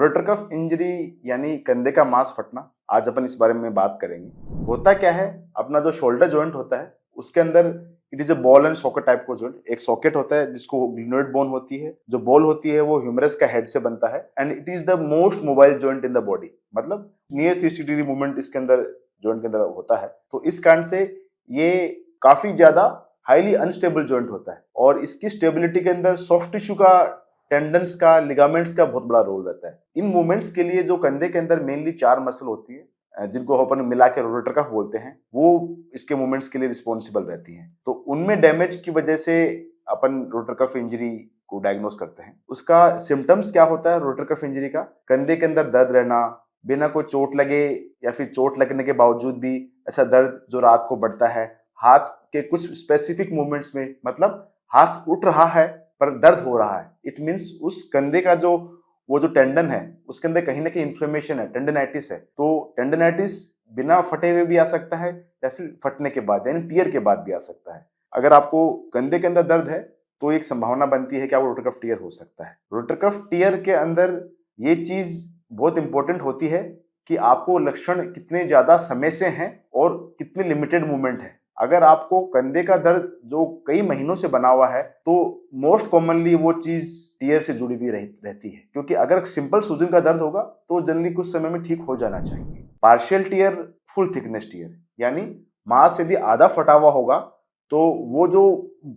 Rotator cuff injury यानी कंधे का मांस फटना, आज अपन इस बारे में बात करेंगे। होता क्या है, अपना जो शोल्डर जॉइंट होता है उसके अंदर it is a ball and socket type का जॉइंट। एक सॉकेट होता है जिसको ग्लिनोइड बोन होती है, जो बॉल होती है वो ह्यूमरस का हेड से बनता है and it is the most mobile joint in the body. मतलब नियर 360 डिग्री मूवमेंट इसके अंदर जॉइंट के अंदर होता है। तो इस कारण से ये काफी ज्यादा हाईली अनस्टेबल जॉइंट होता है और इसकी स्टेबिलिटी के अंदर सॉफ्ट टिश्यू का, टेंडन्स का, लिगामेंट्स का बहुत बड़ा रोल रहता है। इन मूवमेंट्स के लिए जो कंधे के अंदर मेनली 4 मसल होती है जिनको अपन मिला के रोटेटर कफ बोलते हैं, वो इसके मूवमेंट्स के लिए रिस्पॉन्सिबल रहती हैं। तो उनमें डैमेज की वजह से अपन रोटेटर कफ इंजरी को डायग्नोस करते हैं। उसका सिम्टम्स क्या होता है रोटेटर कफ इंजरी का? कंधे के अंदर दर्द रहना, बिना कोई चोट लगे या फिर चोट लगने के बावजूद भी ऐसा दर्द जो रात को बढ़ता है, हाथ के कुछ स्पेसिफिक मूवमेंट्स में, मतलब हाथ उठ रहा है पर दर्द हो रहा है, इट मीन्स उस कंधे का वो जो टेंडन है उसके अंदर कहीं ना कहीं इन्फ्लेमेशन है, टेंडनाइटिस है। तो टेंडनाइटिस बिना फटे हुए भी आ सकता है या फिर फटने के बाद यानी टियर के बाद भी आ सकता है। अगर आपको कंधे के अंदर दर्द है तो एक संभावना बनती है कि आपको रोटेटर कफ टियर हो सकता है। रोटेटर कफ टियर के अंदर ये चीज बहुत इंपॉर्टेंट होती है कि आपको लक्षण कितने ज्यादा समय से हैं और कितनी लिमिटेड मूवमेंट है। अगर आपको कंधे का दर्द जो कई महीनों से बना हुआ है तो मोस्ट कॉमनली वो चीज टियर से जुड़ी हुई रहती है, क्योंकि अगर सिंपल सूजन का दर्द होगा तो जनरली कुछ समय में ठीक हो जाना चाहिए। Partial tear, full thickness tear, यानी मांस यदि आधा फटा हुआ होगा तो वो जो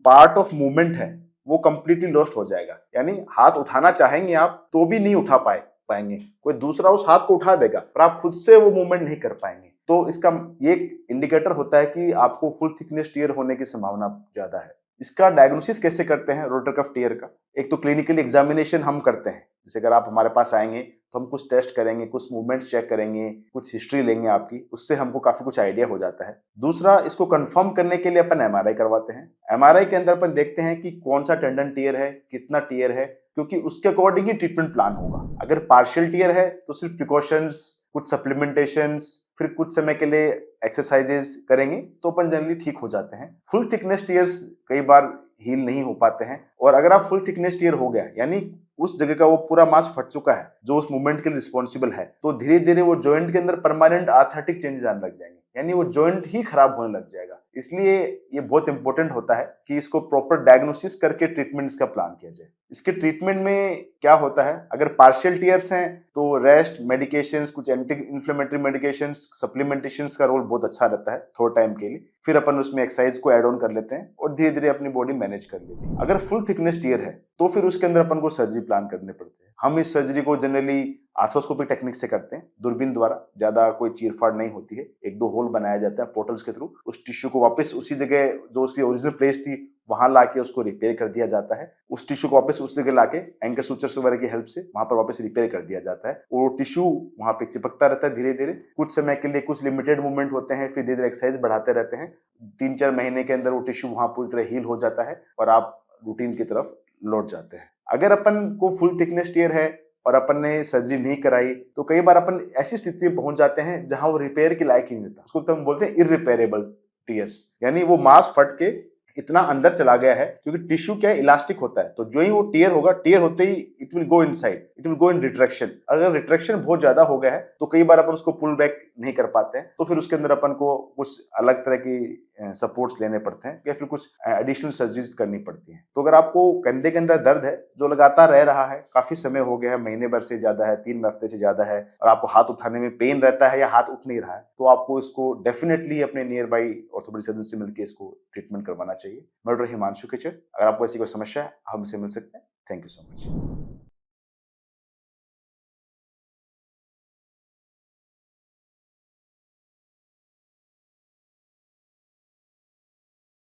पार्ट ऑफ मूवमेंट है वो कंप्लीटली लॉस्ट हो जाएगा। यानी हाथ उठाना चाहेंगे आप तो भी नहीं उठा पाएंगे, कोई दूसरा उस हाथ को उठा देगा पर आप खुद से वो मूवमेंट नहीं कर पाएंगे। तो इसका ये इंडिकेटर होता है कि आपको फुल थिकनेस टियर होने की संभावना ज्यादा है। इसका डायग्नोसिस कैसे करते हैं रोटेटर कफ टियर का? एक तो क्लिनिकल एग्जामिनेशन हम करते हैं। जैसे अगर आप हमारे पास आएंगे तो हम कुछ टेस्ट करेंगे, कुछ मूवमेंट्स चेक करेंगे, कुछ हिस्ट्री लेंगे आपकी, उससे हमको काफी कुछ आइडिया हो जाता है। दूसरा, इसको कंफर्म करने के लिए अपन एमआरआई करवाते हैं। एमआरआई के अंदर अपन देखते हैं कि कौन सा टेंडन टियर है, कितना टियर है, क्योंकि उसके अकॉर्डिंग ही ट्रीटमेंट प्लान होगा। अगर पार्शियल टियर है तो सिर्फ प्रिकॉशंस, कुछ सप्लीमेंटेशंस, फिर कुछ समय के लिए एक्सरसाइजेस करेंगे तो अपन जनरली ठीक हो जाते हैं। फुल थिकनेस टियर्स कई बार हील नहीं हो पाते हैं, और अगर आप फुल थिकनेस टियर हो गया यानी उस जगह का वो पूरा मांस फट चुका है जो उस मूवमेंट के लिए रिस्पॉन्सिबल है, तो धीरे धीरे वो जॉइंट के अंदर परमानेंट आर्थराइटिक चेंजेस आने लग जाएंगे, यानी वो जॉइंट ही खराब होने लग जाएगा। इसलिए ये बहुत इंपॉर्टेंट होता है कि इसको प्रॉपर डायग्नोसिस करके ट्रीटमेंट इसका प्लान किया जाए। इसके ट्रीटमेंट में क्या होता है, अगर पार्शियल टियर्स हैं तो रेस्ट, मेडिकेशंस, कुछ एंटी इन्फ्लेमेटरी मेडिकेशंस, सप्लीमेंटेशंस का रोल बहुत अच्छा रहता है थोड़े टाइम के लिए। फिर अपन उसमें एक्सरसाइज को ऐड ऑन कर लेते हैं और धीरे धीरे अपनी बॉडी मैनेज कर लेती है। अगर फुल थिकनेस टियर है तो फिर उसके अंदर अपन को सर्जरी प्लान करने पड़ते हैं। हम इस सर्जरी को जनरली आर्थ्रोस्कोपिक टेक्निक से करते हैं, दूरबीन द्वारा। ज्यादा कोई चीरफाड़ नहीं होती है, 1-2 होल बनाया जाता है पोर्टल्स के थ्रू। उस टिश्यू को वापस उसी जगह जो उसकी ओरिजिनल प्लेस थी वहां लाके उसको रिपेयर कर दिया जाता है। उस टिश्यू को वापस उस जगह लाके एंकर सूचर्स वगैरह की हेल्प से वहां पर वापस रिपेयर कर दिया जाता है। वो टिश्यू वहां पे चिपकता रहता है धीरे धीरे, कुछ समय के लिए कुछ लिमिटेड मूवमेंट होते हैं, फिर धीरे धीरे एक्सरसाइज बढ़ाते रहते हैं। 3-4 महीने के अंदर वो टिश्यू वहां पूरी तरह हील हो जाता है और आप रूटीन की तरफ लौट जाते हैं। अगर अपन को फुल थिकनेस टियर है और अपन ने सर्जरी नहीं कराई तो कई बार अपन ऐसी स्थिति में पहुंच जाते हैं जहां वो रिपेयर के लायक ही नहीं रहता। उसको तो हम बोलते हैं इररिपेयरेबल टियर्स, यानी वो मांस फट के इतना अंदर चला गया है, क्योंकि टिश्यू क्या है, इलास्टिक होता है। तो जो ही वो टियर होगा, टियर होते ही it will go inside, it will go in retraction. अगर रिट्रैक्शन बहुत ज्यादा हो गया है तो कई बार अपन उसको पुल बैक नहीं कर पाते हैं, तो फिर उसके अंदर अपन को कुछ अलग तरह की सपोर्ट्स लेने पड़ते हैं या फिर कुछ एडिशनल सर्जरीज करनी पड़ती हैं। तो अगर आपको कंधे के अंदर दर्द है जो लगातार रह रहा है, काफी समय हो गया है, महीने भर से ज्यादा है, 3 हफ्ते से ज्यादा है, और आपको हाथ उठाने में पेन रहता है या हाथ उठ नहीं रहा है, तो आपको इसको डेफिनेटली अपने नियर बाई ऑर्थोपेडिक सर्जन से मिलकर इसको ट्रीटमेंट करवाना चाहिए। मैं डॉक्टर हिमांशु केचर। अगर आपको ऐसी कोई समस्या है हमसे मिल सकते हैं। Thank you so much.